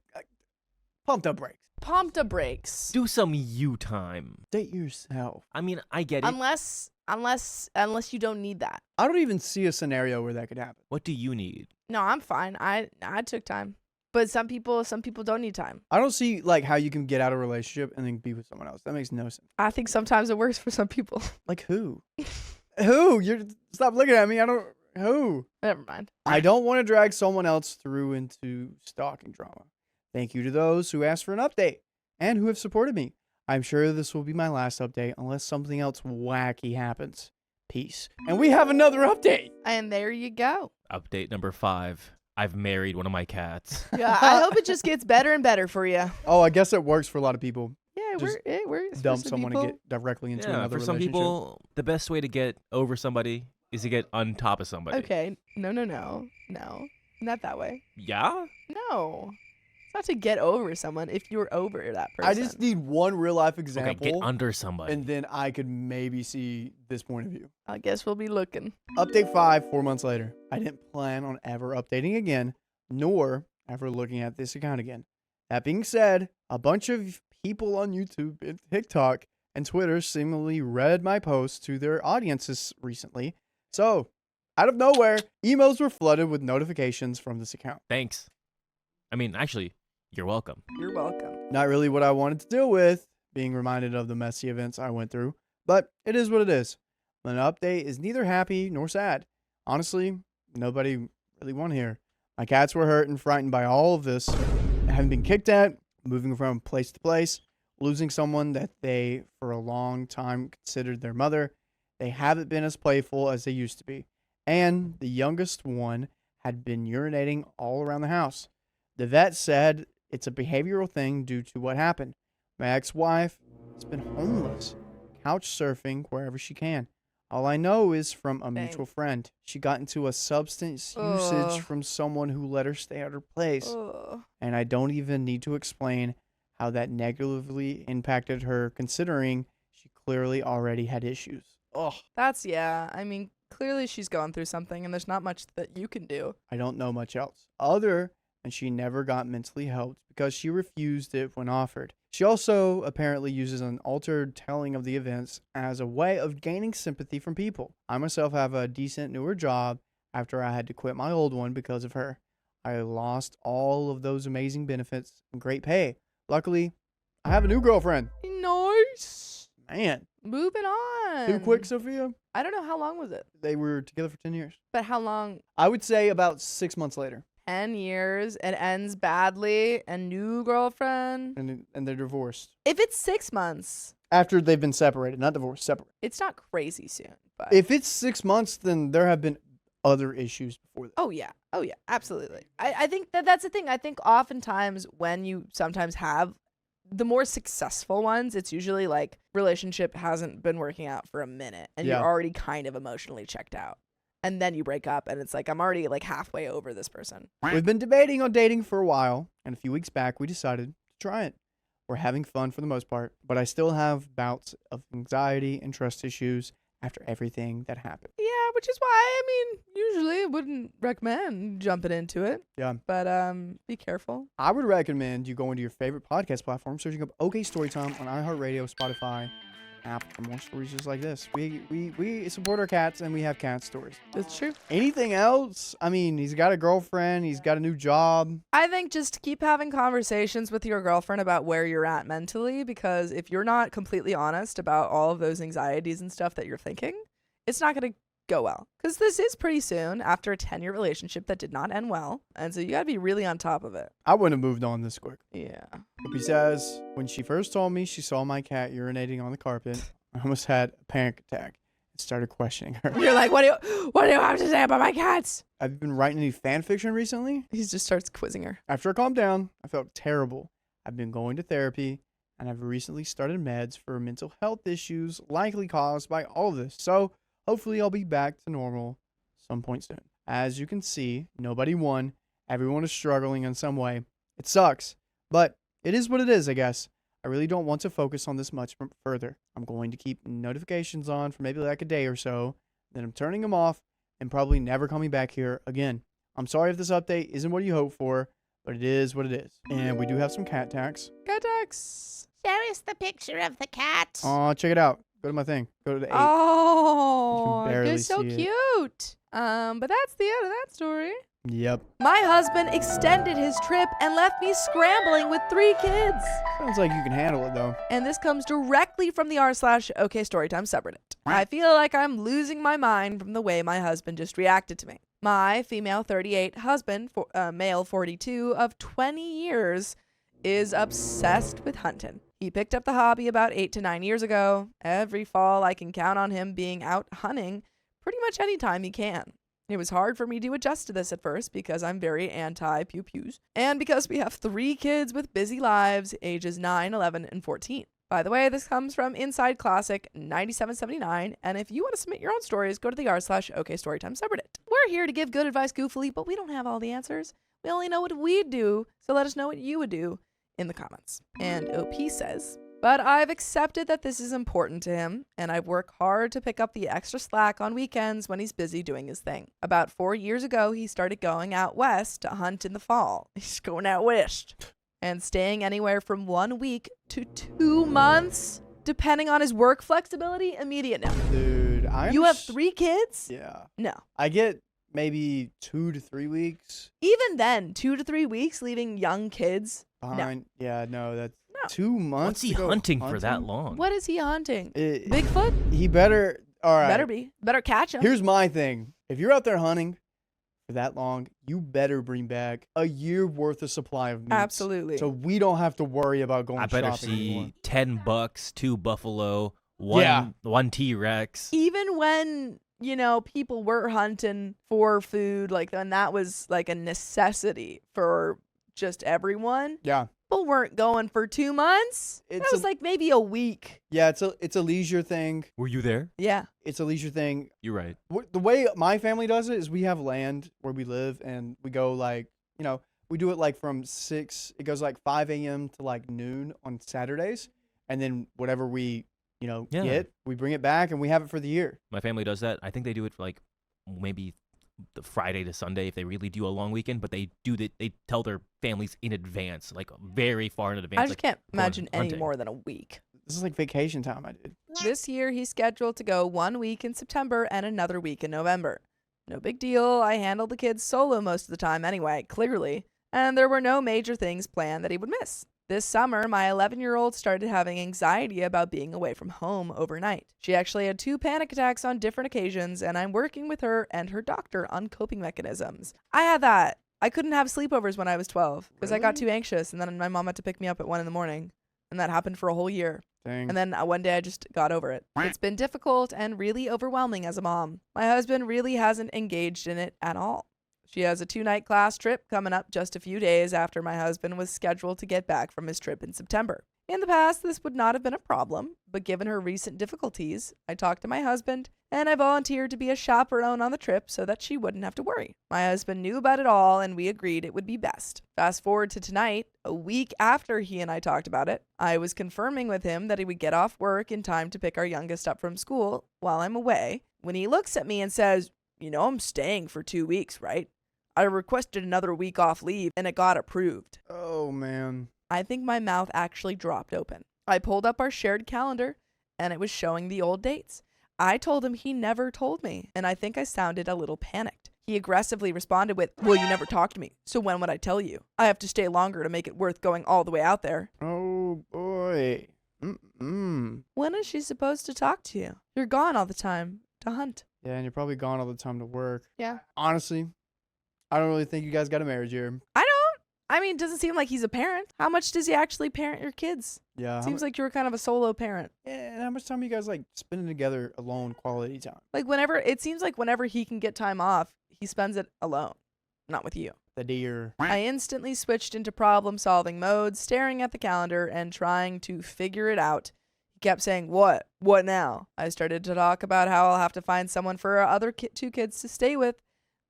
pumped up brakes. Pump the brakes. Do some you time. Date yourself. I mean, I get it. Unless you don't need that. I don't even see a scenario where that could happen. What do you need? No, I'm fine. I took time. But some people don't need time. I don't see like how you can get out of a relationship and then be with someone else. That makes no sense. I think sometimes it works for some people. Like who? Who? You're stop looking at me. Who? Never mind. I don't want to drag someone else through into stalking drama. Thank you to those who asked for an update and who have supported me. I'm sure this will be my last update unless something else wacky happens. Peace. And we have another update. And there you go. Update number 5. I've married one of my cats. Yeah, I hope it just gets better and better for you. Oh, I guess it works for a lot of people. Yeah, Just it works. Dump for some someone people. and get directly into Yeah, another for some relationship. people, the best way to get over somebody is to get on top of somebody. Okay. No. Not that way. Yeah? No. It's not to get over someone if you're over that person. I just need one real life example. Okay, get under somebody. and then I could maybe see this point of view. I guess we'll be looking. Update 5, 4 months later. I didn't plan on ever updating again, nor ever looking at this account again. That being said, a bunch of people on YouTube and TikTok and Twitter seemingly read my posts to their audiences recently. So, out of nowhere, emails were flooded with notifications from this account. Thanks. I mean, actually, you're welcome. You're welcome. Not really what I wanted to deal with, being reminded of the messy events I went through, but it is what it is. An update is neither happy nor sad. Honestly, nobody really won here. My cats were hurt and frightened by all of this, having been kicked out, moving from place to place, losing someone that they, for a long time, considered their mother. They haven't been as playful as they used to be. And the youngest one had been urinating all around the house. The vet said it's a behavioral thing due to what happened. My ex-wife has been homeless, couch surfing wherever she can. All I know is from a mutual friend. She got into a substance usage from someone who let her stay at her place. And I don't even need to explain how that negatively impacted her, considering she clearly already had issues. Ugh. I mean, clearly she's going through something and there's not much that you can do. I don't know much else other and she never got mentally helped because she refused it when offered. She also apparently uses an altered telling of the events as a way of gaining sympathy from people. I myself have a decent newer job after I had to quit my old one because of her. I lost all of those amazing benefits and great pay. Luckily, I have a new girlfriend. Nice. Man, Moving on. too quick, Sophia. I don't know, how long was it? They were together for 10 years. But how long? I would say about 6 months later. 10 years. It ends badly. A new girlfriend. And they're divorced. If it's 6 months, After they've been separated, not divorced, separate. it's not crazy soon. But If it's 6 months, then there have been other issues before that. oh yeah, absolutely. I think that's the thing. I think oftentimes when you sometimes have the more successful ones, it's usually like relationship hasn't been working out for a minute and Yeah. you're already kind of emotionally checked out. And then you break up and it's like, I'm already like halfway over this person. We've been debating on dating for a while, and a few weeks back we decided to try it. We're having fun for the most part, but I still have bouts of anxiety and trust issues after everything that happened. Yeah, which is why, I mean, usually I wouldn't recommend jumping into it. Yeah. But be careful. I would recommend you go into your favorite podcast platform, searching up OK Storytime on iHeartRadio, Spotify, Apple for more stories just like this. We support our cats, and we have cat stories. It's true. Anything else? I mean, he's got a girlfriend. He's got a new job. I think just keep having conversations with your girlfriend about where you're at mentally, because if you're not completely honest about all of those anxieties and stuff that you're thinking, it's not going to go well. Because this is pretty soon after a 10-year relationship that did not end well. And so you got to be really on top of it. I wouldn't have moved on this quick. Yeah. He says, when she first told me she saw my cat urinating on the carpet, I almost had a panic attack and started questioning her. You're like, what do you have to say about my cats? Have you been writing any fan fiction recently? He just starts quizzing her. After I calmed down, I felt terrible. I've been going to therapy, and I've recently started meds for mental health issues likely caused by all of this. So hopefully I'll be back to normal some point soon. As you can see, nobody won. Everyone is struggling in some way. It sucks, but it is what it is, I guess. I really don't want to focus on this much further. I'm going to keep notifications on for maybe like a day or so. Then I'm turning them off and probably never coming back here again. I'm sorry if this update isn't what you hoped for, but it is what it is. And we do have some cat tags. Cat tax. Show us the picture of the cat. Oh, check it out. Go to my thing. Go to the 8. Oh, barely you're so see it. cute. But that's the end of that story. Yep. My husband extended his trip and left me scrambling with 3 kids. Sounds like you can handle it, though. And this comes directly from the r/OKStorytime subreddit. I feel like I'm losing my mind from the way my husband just reacted to me. My female 38 husband, male 42 of 20 years, is obsessed with hunting. He picked up the hobby about 8 to 9 years ago. Every fall, I can count on him being out hunting pretty much any time he can. It was hard for me to adjust to this at first because I'm very anti-pew-pews, and because we have 3 kids with busy lives, ages 9, 11, and 14. By the way, this comes from Inside Classic 9779, and if you want to submit your own stories, go to the r/OKStorytime subreddit. We're here to give good advice goofily, but we don't have all the answers. We only know what we'd do, so let us know what you would do in the comments. And OP says, but I've accepted that this is important to him, and I work hard to pick up the extra slack on weekends when he's busy doing his thing. About 4 years ago, he started going out west to hunt in the fall. He's going out west. And staying anywhere from 1 week to 2 months, depending on his work flexibility. Immediate no. Dude, You have 3 kids? Yeah. No. I get maybe 2 to 3 weeks. Even then, 2 to 3 weeks leaving young kids. Behind. Yeah, no, that's No. 2 months. What's he to go hunting for that long? What is he hunting? It- Bigfoot? He better. All right. Better be. Better catch him. Here's my thing. If you're out there hunting for that long, you better bring back a year worth of supply of meat. Absolutely. So we don't have to worry about going I better shopping see anymore. $10, 2 buffalo, one T-Rex. Even when, people were hunting for food, like when that was like a necessity for just everyone, Yeah. people weren't going for 2 months. It's That was like maybe a week. Yeah, it's a leisure thing. Were you there? Yeah. It's a leisure thing. You're right. The way my family does it is we have land where we live, and we go we do it like from 6, it goes like 5 a.m. to like noon on Saturdays. And then whatever we, Yeah. get, we bring it back and we have it for the year. My family does that. I think they do it for like maybe the Friday to Sunday if they really do a long weekend, but they tell their families in advance, like very far in advance. I just like, can't going imagine any hunting. more than a week. This is like vacation time, I did. This year, he's scheduled to go 1 week in September and another week in November. No big deal. I handled the kids solo most of the time anyway, clearly. And there were no major things planned that he would miss. This summer, my 11-year-old started having anxiety about being away from home overnight. She actually had 2 panic attacks on different occasions, and I'm working with her and her doctor on coping mechanisms. I had that. I couldn't have sleepovers when I was 12 because I got too anxious, and then my mom had to pick me up at 1 a.m. And that happened for a whole year. Dang. And then one day I just got over it. It's been difficult and really overwhelming as a mom. My husband really hasn't engaged in it at all. She has a 2-night class trip coming up just a few days after my husband was scheduled to get back from his trip in September. In the past, this would not have been a problem, but given her recent difficulties, I talked to my husband and I volunteered to be a chaperone on the trip so that she wouldn't have to worry. My husband knew about it all and we agreed it would be best. Fast forward to tonight, a week after he and I talked about it, I was confirming with him that he would get off work in time to pick our youngest up from school while I'm away, when he looks at me and says, "You know I'm staying for 2 weeks, right? I requested another week off leave and it got approved." Oh, man. I think my mouth actually dropped open. I pulled up our shared calendar and it was showing the old dates. I told him he never told me, and I think I sounded a little panicked. He aggressively responded with, "Well, you never talked to me, so when would I tell you? I have to stay longer to make it worth going all the way out there." Oh, boy. When is she supposed to talk to you? You're gone all the time to hunt. Yeah, and you're probably gone all the time to work. Yeah. Honestly, I don't really think you guys got a marriage here. I don't. I mean, it doesn't seem like he's a parent. How much does he actually parent your kids? Yeah. Seems like you were kind of a solo parent. Yeah, and how much time are you guys, like, spending together alone, quality time? Like it seems like whenever he can get time off, he spends it alone, not with you. The deer. I instantly switched into problem-solving mode, staring at the calendar and trying to figure it out. He kept saying, "What? What now?" I started to talk about how I'll have to find someone for our other 2 kids to stay with,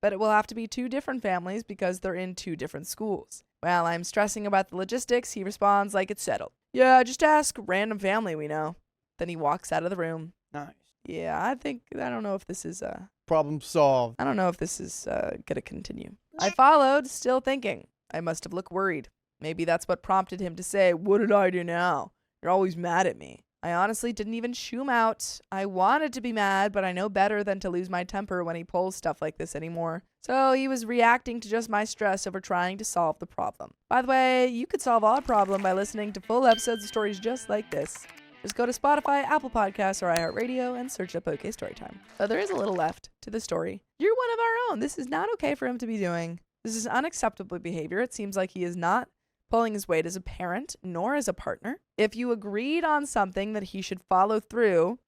but it will have to be 2 different families because they're in 2 different schools. While I'm stressing about the logistics, he responds like it's settled. "Yeah, just ask random family we know." Then he walks out of the room. Nice. Yeah, I don't know if this is Problem solved. I don't know if this is going to continue. I followed, still thinking. I must have looked worried. Maybe that's what prompted him to say, "What did I do now? You're always mad at me." I honestly didn't even shoo him out. I wanted to be mad, but I know better than to lose my temper when he pulls stuff like this anymore. So he was reacting to just my stress over trying to solve the problem. By the way, you could solve our problem by listening to full episodes of stories just like this. Just go to Spotify, Apple Podcasts, or iHeartRadio and search up OK Storytime. So there is a little left to the story. You're one of our own. This is not okay for him to be doing. This is unacceptable behavior. It seems like he is not pulling his weight as a parent nor as a partner. If you agreed on something that he should follow through,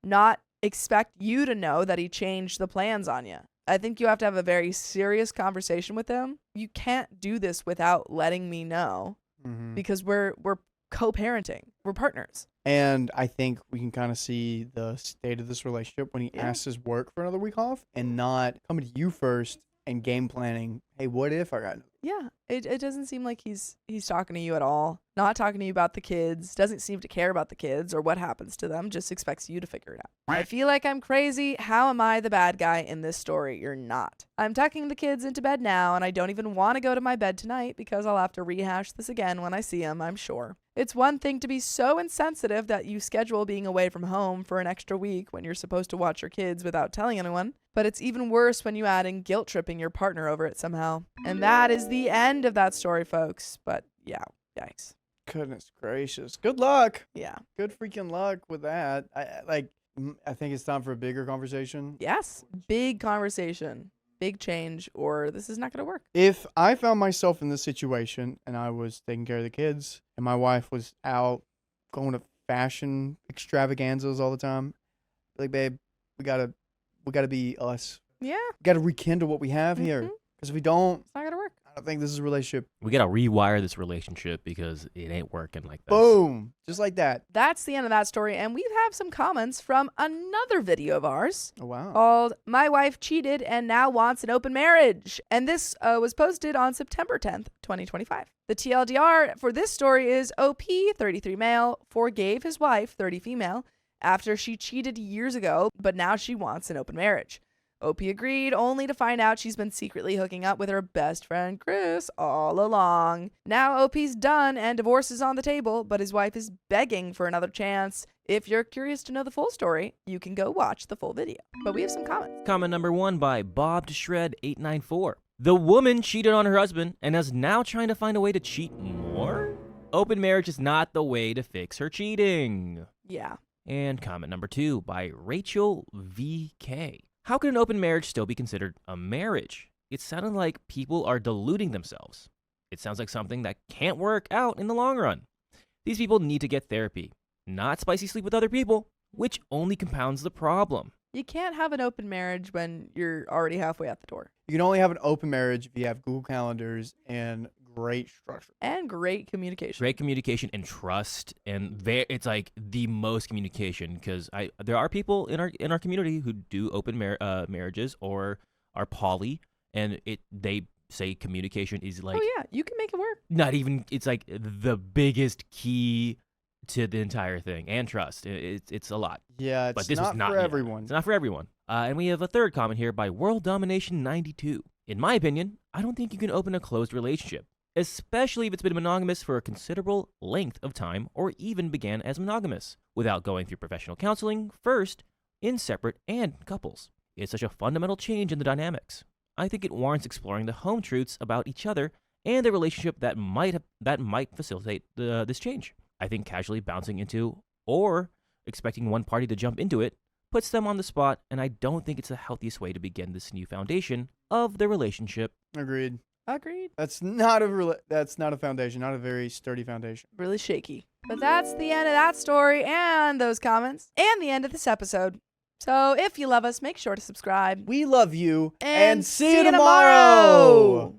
not expect you to know that he changed the plans on you. I think you have to have a very serious conversation with him. You can't do this without letting me know because we're co-parenting. We're partners. And I think we can kind of see the state of this relationship when he asks his work for another week off and not coming to you first and game planning. Hey, what if I got... Yeah, it doesn't seem like he's talking to you at all. Not talking to you about the kids. Doesn't seem to care about the kids or what happens to them. Just expects you to figure it out. I feel like I'm crazy. How am I the bad guy in this story? You're not. I'm tucking the kids into bed now, and I don't even want to go to my bed tonight because I'll have to rehash this again when I see him, I'm sure. It's one thing to be so insensitive that you schedule being away from home for an extra week when you're supposed to watch your kids without telling anyone. But it's even worse when you add in guilt tripping your partner over it somehow. And that is the end of that story, folks. But yeah, yikes. Goodness gracious. Good luck. Yeah. Good freaking luck with that. I think it's time for a bigger conversation. Yes. Big conversation. Big change, or this is not going to work. If I found myself in this situation and I was taking care of the kids and my wife was out going to fashion extravaganzas all the time, like, babe, we gotta be us. Yeah. We gotta rekindle what we have here. Because if we don't, It's not going to work. I don't think this is a relationship. We gotta rewire this relationship because it ain't working like this. Boom. Just like that. That's the end of that story, and we have some comments from another video of ours Oh, wow. called "My Wife Cheated and Now Wants an Open Marriage." And this was posted on September 10th, 2025. The TLDR for this story is OP, 33 male, forgave his wife, 30 female, after she cheated years ago, but now she wants an open marriage. Opie agreed, only to find out she's been secretly hooking up with her best friend Chris all along. Now Opie's done and divorce is on the table, but his wife is begging for another chance. If you're curious to know the full story, you can go watch the full video. But we have some comments. Comment number 1 by Bob to Shred 894. The woman cheated on her husband and is now trying to find a way to cheat more? Open marriage is not the way to fix her cheating. Yeah. And comment number 2 by Rachel VK. How can an open marriage still be considered a marriage? It sounded like people are deluding themselves. It sounds like something that can't work out in the long run. These people need to get therapy, not spicy sleep with other people, which only compounds the problem. You can't have an open marriage when you're already halfway out the door. You can only have an open marriage if you have Google Calendars and great structure. And great communication. Great communication and trust, and it's like the most communication, because there are people in our community who do open marriages or are poly, and they say communication is like, oh yeah, you can make it work. not even, it's like the biggest key to the entire thing, and trust. It's a lot. Yeah, it's But this not was not for everyone. It's not for everyone. And we have a third comment here by World Domination 92. In my opinion, I don't think you can open a closed relationship, especially if it's been monogamous for a considerable length of time or even began as monogamous, without going through professional counseling first in separate and couples. It's such a fundamental change in the dynamics. I think it warrants exploring the home truths about each other and the relationship that might facilitate this change. I think casually bouncing into or expecting one party to jump into it puts them on the spot, and I don't think it's the healthiest way to begin this new foundation of the relationship. Agreed. Agreed. That's not a foundation, not a very sturdy foundation. Really shaky. But that's the end of that story and those comments and the end of this episode. So if you love us, make sure to subscribe. We love you And see you tomorrow.